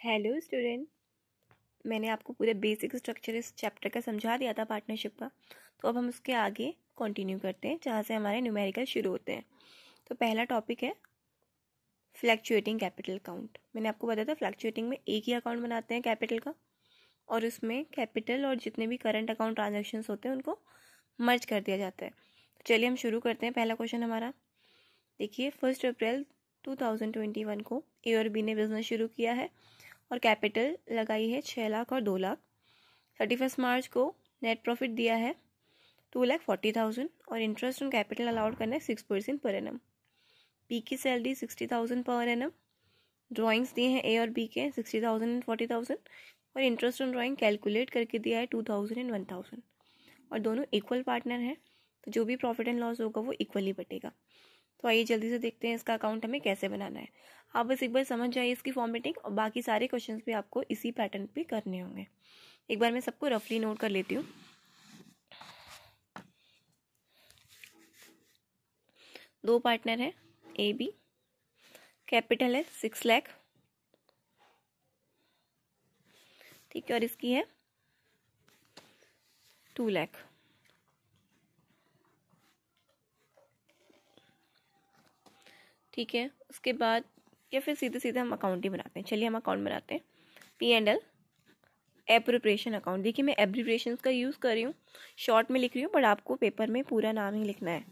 Hello student, मैंने आपको पूरे बेसिक स्ट्रक्चर इस चैप्टर का समझा दिया था पार्टनरशिप का। तो अब हम उसके आगे कंटिन्यू करते हैं जहाँ से हमारे न्यूमेरिकल शुरू होते हैं। तो पहला टॉपिक है फ्लैक्चुएटिंग कैपिटल अकाउंट। मैंने आपको बताया था फ्लैक्चुएटिंग में एक ही अकाउंट बनाते हैं कैपिटल का, और उसमें कैपिटल और जितने भी करंट अकाउंट ट्रांजेक्शन्स होते हैं उनको मर्ज कर दिया जाता है। तो चलिए हम शुरू करते हैं। पहला क्वेश्चन हमारा देखिए, 1 अप्रैल 2021 को ए और बी ने बिजनेस शुरू किया है और कैपिटल लगाई है 6 लाख और 2 लाख। 31 मार्च को नेट प्रॉफिट दिया है 2,40,000 और इंटरेस्ट ऑन कैपिटल अलाउड करना है 6% पर एनम। बी की सैलरी 60,000 पर एनम। ड्राइंग्स दिए हैं ए और बी के 60,000 एंड 40,000 और इंटरेस्ट ऑन ड्राइंग कैलकुलेट करके दिया है 2,000 एंड 1,000 और दोनों इक्वल पार्टनर हैं, तो जो भी प्रॉफिट एंड लॉस होगा वो इक्वली बटेगा। तो आइए जल्दी से देखते हैं इसका अकाउंट हमें कैसे बनाना है। आप बस एक बार समझ जाइए इसकी फॉर्मेटिंग, और बाकी सारे क्वेश्चंस भी आपको इसी पैटर्न पे करने होंगे। एक बार मैं सबको रफली नोट कर लेती हूँ। दो पार्टनर है ए बी, कैपिटल है 6 लाख, ठीक है, और इसकी है 2 लाख। ठीक है, उसके बाद या फिर सीधे सीधे हम अकाउंट ही बनाते हैं। चलिए हम अकाउंट बनाते हैं। P&L abbreviation account. देखिए मैं एब्रिविएशन का यूज़ कर रही हूँ, शॉर्ट में लिख रही हूँ, बट आपको पेपर में पूरा नाम ही लिखना है।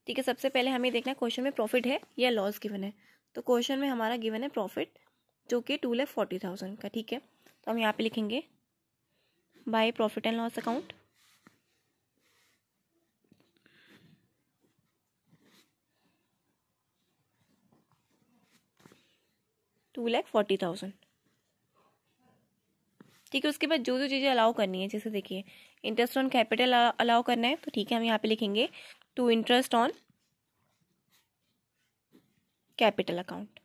ठीक है, सबसे पहले हमें देखना है क्वेश्चन में प्रॉफिट है या लॉस गिवन है। तो क्वेश्चन में हमारा गिवन है प्रॉफिट जो कि 2,40,000 का। ठीक है, तो हम यहाँ पे लिखेंगे by profit and loss account. $2,40,000। ठीक है, उसके बाद जो जो चीज़ें अलाउ करनी है, जैसे देखिए इंटरेस्ट ऑन कैपिटल अलाउ करना है, तो ठीक है हम यहाँ पे लिखेंगे to interest on capital account.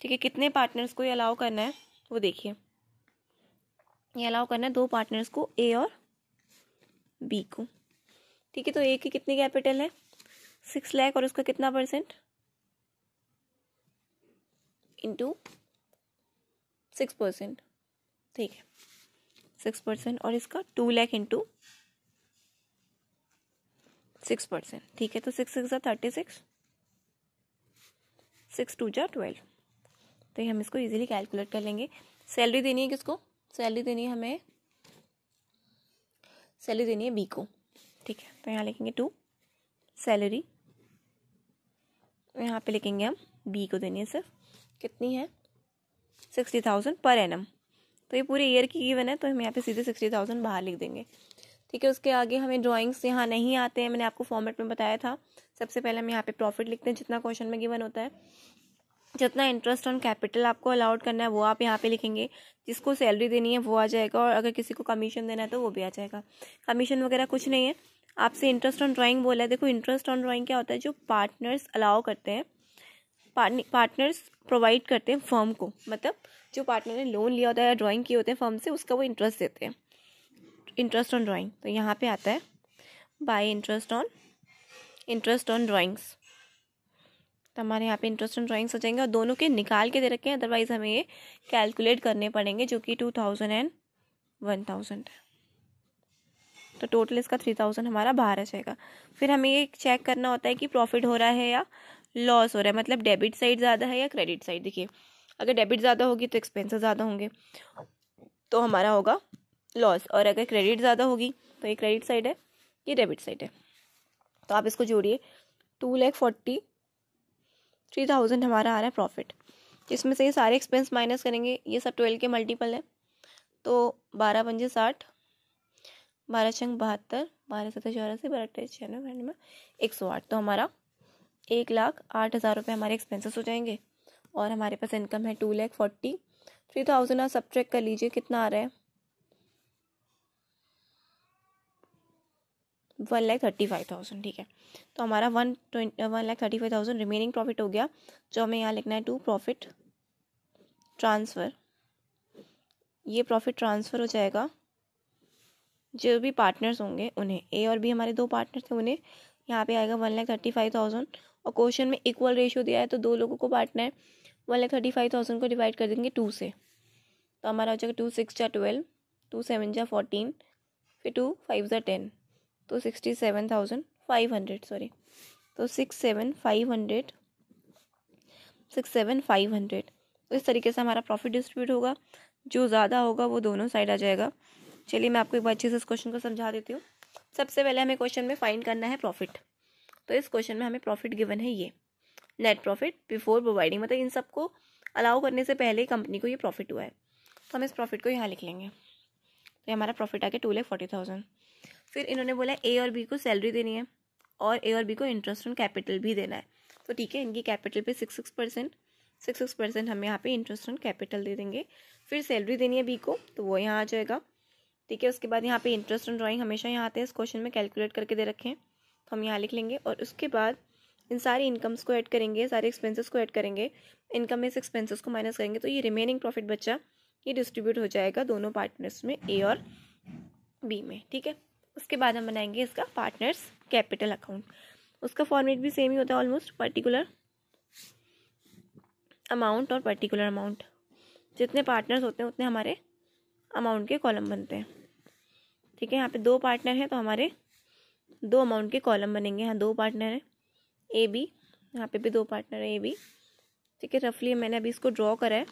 ठीक है, कितने पार्टनर्स को ये अलाउ करना है वो देखिए, ये अलाउ करना है 2 पार्टनर्स को, ए और बी को। ठीक है, तो ए की कितनी कैपिटल है 6 लाख और उसका कितना परसेंट इंटू 6%। ठीक है, 6% और इसका 2 लाख इंटू 6%। ठीक है, तो 6 6 2 12। तो ये हम इसको इजीली कैलकुलेट कर लेंगे। सैलरी देनी है किसको? सैलरी देनी है हमें, सैलरी देनी है बी को। ठीक है, तो यहाँ लिखेंगे 2 सैलरी, यहाँ पे लिखेंगे हम बी को देनी है सिर्फ कितनी है 60,000 पर एनम। तो ये पूरे ईयर की गिवन है, तो हम यहाँ पे सीधे 60,000 बाहर लिख देंगे। ठीक है, उसके आगे हमें ड्राइंग्स यहाँ नहीं आते हैं, मैंने आपको फॉर्मेट में बताया था। सबसे पहले हम यहाँ पे प्रॉफिट लिखते हैं जितना क्वेश्चन में गिवन होता है। जितना इंटरेस्ट ऑन कैपिटल आपको अलाउड करना है वो आप यहाँ पे लिखेंगे। जिसको सैलरी देनी है वो आ जाएगा, और अगर किसी को कमीशन देना है तो वो भी आ जाएगा। कमीशन वगैरह कुछ नहीं है, आपसे इंटरेस्ट ऑन ड्राइंग बोला है। देखो इंटरेस्ट ऑन ड्राइंग क्या होता है, जो पार्टनर्स अलाउ करते हैं, पार्टनर्स प्रोवाइड करते हैं फर्म को, मतलब जो पार्टनर ने लोन लिया होता है या ड्राइंग किए होते हैं फर्म से, उसका वो इंटरेस्ट देते हैं, इंटरेस्ट ऑन ड्राइंग। तो यहाँ पे आता है बाय इंटरेस्ट ऑन ड्राइंग्स। तो हमारे यहाँ पे इंटरेस्ट ऑन ड्राइंग्स हो जाएंगे, और दोनों के निकाल के दे रखे हैं, अदरवाइज हमें ये कैलकुलेट करने पड़ेंगे, जो कि 2,000 एंड 1,000 है। तो टोटल इसका 3,000 हमारा बाहर आ जाएगा। फिर हमें ये चेक करना होता है कि प्रॉफिट हो रहा है या लॉस हो रहा है, मतलब डेबिट साइड ज़्यादा है या क्रेडिट साइड। देखिए अगर डेबिट ज़्यादा होगी तो एक्सपेंसेस ज़्यादा होंगे, तो हमारा होगा लॉस, और अगर क्रेडिट ज़्यादा होगी तो ये क्रेडिट साइड है, ये डेबिट साइड है। तो आप इसको जोड़िए, 2,43,000 हमारा आ रहा है प्रॉफिट, जिसमें से ये सारे एक्सपेंस माइनस करेंगे। ये सब 12 के मल्टीपल है, तो 12 पंजे 60, 12 छंग 72, 12 सत्तर 84, 12 अट्ठाईस 96, 108। तो हमारा 1,08,000 रुपये हमारे एक्सपेंसेस हो जाएंगे, और हमारे पास इनकम है 2,43,000। आप सब्ट्रैक्ट कर लीजिए कितना आ रहा है 1,35,000। ठीक है, तो हमारा 1,35,000 रिमेनिंग प्रॉफिट हो गया, जो हमें यहाँ लिखना है टू प्रॉफिट ट्रांसफ़र ये प्रॉफिट ट्रांसफ़र हो जाएगा जो भी पार्टनर्स होंगे उन्हें, ए और बी हमारे दो पार्टनर्स थे उन्हें, यहाँ पे आएगा 1,35,000 और क्वेश्चन में इक्वल रेशियो दिया है तो दो लोगों को बांटना है। 1,35,000 को डिवाइड कर देंगे 2 से, तो हमारा हो जाएगा 2 6 जा 12, 2 7 जा 14, फिर 2 5 जा 10, तो 67,500 सॉरी, तो 67,500 तो इस तरीके से हमारा प्रॉफिट डिस्ट्रीब्यूट होगा। जो ज़्यादा होगा वो दोनों साइड आ जाएगा। चलिए मैं आपको एक बार अच्छे से इस क्वेश्चन को समझा देती हूँ। सबसे पहले हमें क्वेश्चन में फाइंड करना है प्रॉफिट। तो इस क्वेश्चन में हमें प्रॉफिट गिवन है ये नेट प्रॉफिट बिफोर प्रोवाइडिंग, मतलब इन सबको अलाउ करने से पहले कंपनी को ये प्रॉफिट हुआ है, तो हम इस प्रॉफिट को यहाँ लिख लेंगे। तो हमारा प्रॉफिट आ गया 2,40,000। फिर इन्होंने बोला ए और बी को सैलरी देनी है और ए और बी को इंटरेस्ट ऑन कैपिटल भी देना है। तो ठीक है, इनकी कैपिटल पे 6% हम यहाँ पे इंटरेस्ट ऑन कैपिटल दे देंगे। फिर सैलरी देनी है बी को, तो वो यहाँ आ जाएगा। ठीक है, उसके बाद यहाँ पे इंटरेस्ट ऑन ड्राइंग हमेशा यहाँ आते हैं, इस क्वेश्चन में कैलकुलेट करके दे रखे हैं तो हम यहाँ लिख लेंगे। और उसके बाद इन सारी इनकम्स को ऐड करेंगे, सारे एक्सपेंसेस को ऐड करेंगे, इनकम में से एक्सपेंसेस को माइनस करेंगे, तो ये रिमेनिंग प्रॉफिट बचा ये डिस्ट्रीब्यूट हो जाएगा दोनों पार्टनर्स में, ए और बी में। ठीक है, उसके बाद हम बनाएंगे इसका पार्टनर्स कैपिटल अकाउंट। उसका फॉर्मेट भी सेम ही होता है ऑलमोस्ट, पर्टिकुलर अमाउंट और पर्टिकुलर अमाउंट। जितने पार्टनर्स होते हैं उतने हमारे अमाउंट के कॉलम बनते हैं। ठीक है, यहाँ पे दो पार्टनर हैं तो हमारे दो अमाउंट के कॉलम बनेंगे। यहाँ दो पार्टनर हैं ए बी, यहाँ पे भी दो पार्टनर है ए बी। ठीक है, रफली मैंने अभी इसको ड्रॉ करा है।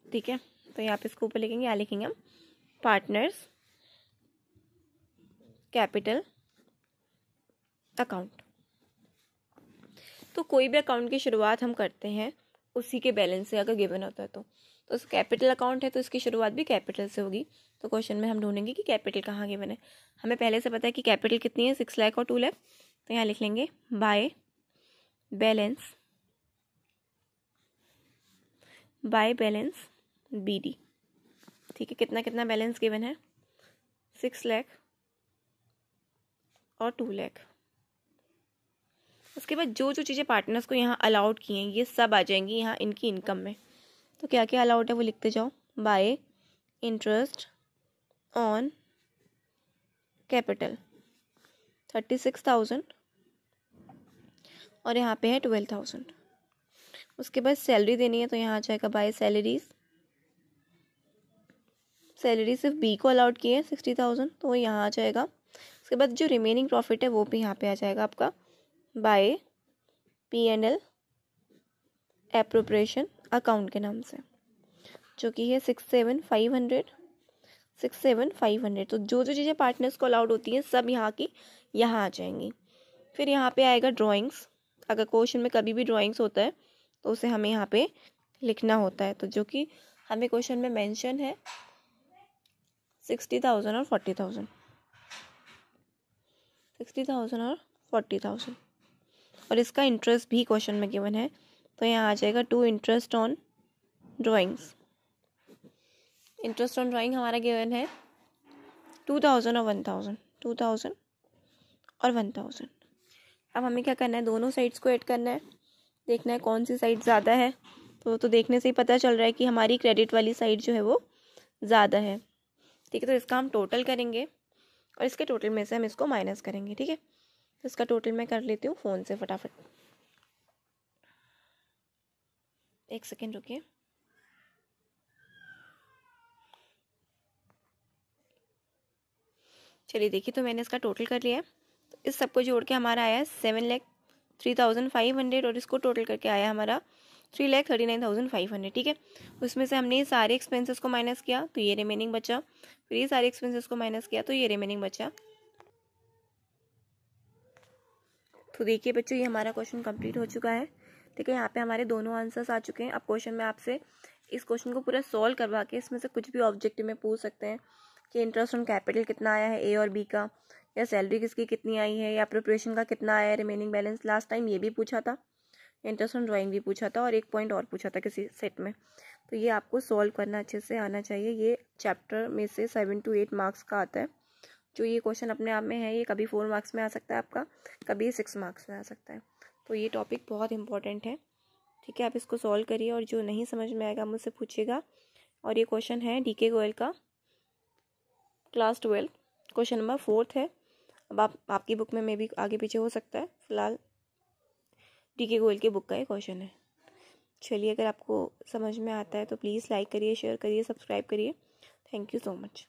ठीक है, तो यहाँ पे इसको ऊपर लिखेंगे, यहाँ लिखेंगे हम पार्टनर्स कैपिटल अकाउंट। तो कोई भी अकाउंट की शुरुआत हम करते हैं उसी के बैलेंस से अगर गिवन होता है तो कैपिटल अकाउंट है तो इसकी शुरुआत भी कैपिटल से होगी। तो क्वेश्चन में हम ढूंढेंगे कि कैपिटल कहाँ गिवन है। हमें पहले से पता है कि कैपिटल कितनी है, 6 लाख और 2 लाख। तो यहाँ लिख लेंगे बाय बैलेंस BD। ठीक है, कितना कितना बैलेंस गिवन है, 6 लाख और 2 लाख। उसके बाद जो जो चीज़ें पार्टनर्स को यहाँ अलाउड की हैं ये सब आ जाएंगी यहाँ इनकी इनकम में। तो क्या क्या अलाउड है वो लिखते जाओ। बाय इंटरेस्ट ऑन कैपिटल 36,000 और यहाँ पे है 12,000। उसके बाद सैलरी देनी है तो यहाँ आ जाएगा बाय सैलरी सिर्फ बी को अलाउड की है 60,000 तो वो यहाँ आ जाएगा। उसके बाद जो रिमेनिंग प्रॉफिट है वो भी यहाँ पे आ जाएगा आपका बाय P&L एप्रोप्रिएशन अकाउंट के नाम से, जो कि है 67,500। तो जो जो चीज़ें पार्टनर्स को अलाउड होती हैं सब यहाँ की यहाँ आ जाएंगी। फिर यहाँ पे आएगा ड्राइंग्स। अगर क्वेश्चन में कभी भी ड्राइंग्स होता है तो उसे हमें यहाँ पे लिखना होता है, तो जो कि हमें क्वेश्चन में मेंशन है 60,000 और 40,000, 60,000 और 40,000। और इसका इंटरेस्ट भी क्वेश्चन में गिवन है तो यहाँ आ जाएगा 2 interest on drawings. Interest on drawing हमारा गिवन है 2,000 और 1,000, 2,000 और 1,000। अब हमें क्या करना है, दोनों साइड्स को ऐड करना है, देखना है कौन सी साइड ज़्यादा है। तो देखने से ही पता चल रहा है कि हमारी क्रेडिट वाली साइड जो है वो ज़्यादा है। ठीक है, तो इसका हम टोटल करेंगे और इसके टोटल में से हम इसको माइनस करेंगे। ठीक है, तो इसका टोटल मैं कर लेती हूँ फ़ोन से फटाफट, एक सेकेंड रुकिए। चलिए देखिए, तो मैंने इसका टोटल कर लिया है। तो इस सबको जोड़ के हमारा आया 7,03,500 और इसको टोटल करके आया हमारा 3,39,500। ठीक है, उसमें से हमने ये सारे एक्सपेंसेस को माइनस किया तो ये रिमेनिंग बचा, फिर ये सारे एक्सपेंसेस को माइनस किया तो ये रिमेनिंग बचा। तो देखिए बच्चों, ये हमारा क्वेश्चन कंप्लीट हो चुका है। ठीक है, यहाँ पे हमारे दोनों आंसर्स आ चुके हैं। अब क्वेश्चन में आपसे इस क्वेश्चन को पूरा सॉल्व करवा के इसमें से कुछ भी ऑब्जेक्टिव में पूछ सकते हैं कि इंटरेस्ट ऑन कैपिटल कितना आया है ए और बी का, या सैलरी किसकी कितनी आई है, या प्रिपरेशन का कितना आया है, रिमेनिंग बैलेंस। लास्ट टाइम ये भी पूछा था, इंटरेस्ट ऑन ड्राइंग भी पूछा था और एक पॉइंट और पूछा था किसी सेट में। तो ये आपको सॉल्व करना अच्छे से आना चाहिए। ये चैप्टर में से 7 to 8 मार्क्स का आता है। जो ये क्वेश्चन अपने आप में है ये कभी 4 मार्क्स में आ सकता है आपका, कभी 6 मार्क्स में आ सकता है। तो ये टॉपिक बहुत इंपॉर्टेंट है। ठीक है, आप इसको सॉल्व करिए और जो नहीं समझ में आएगा मुझसे पूछिएगा। और ये क्वेश्चन है डीके गोयल का, क्लास 12, क्वेश्चन नंबर 4 है। अब आपकी बुक में भी आगे पीछे हो सकता है, फिलहाल डीके गोयल की बुक का ये क्वेश्चन है। चलिए, अगर आपको समझ में आता है तो प्लीज़ लाइक करिए, शेयर करिए, सब्सक्राइब करिए। Thank you so much.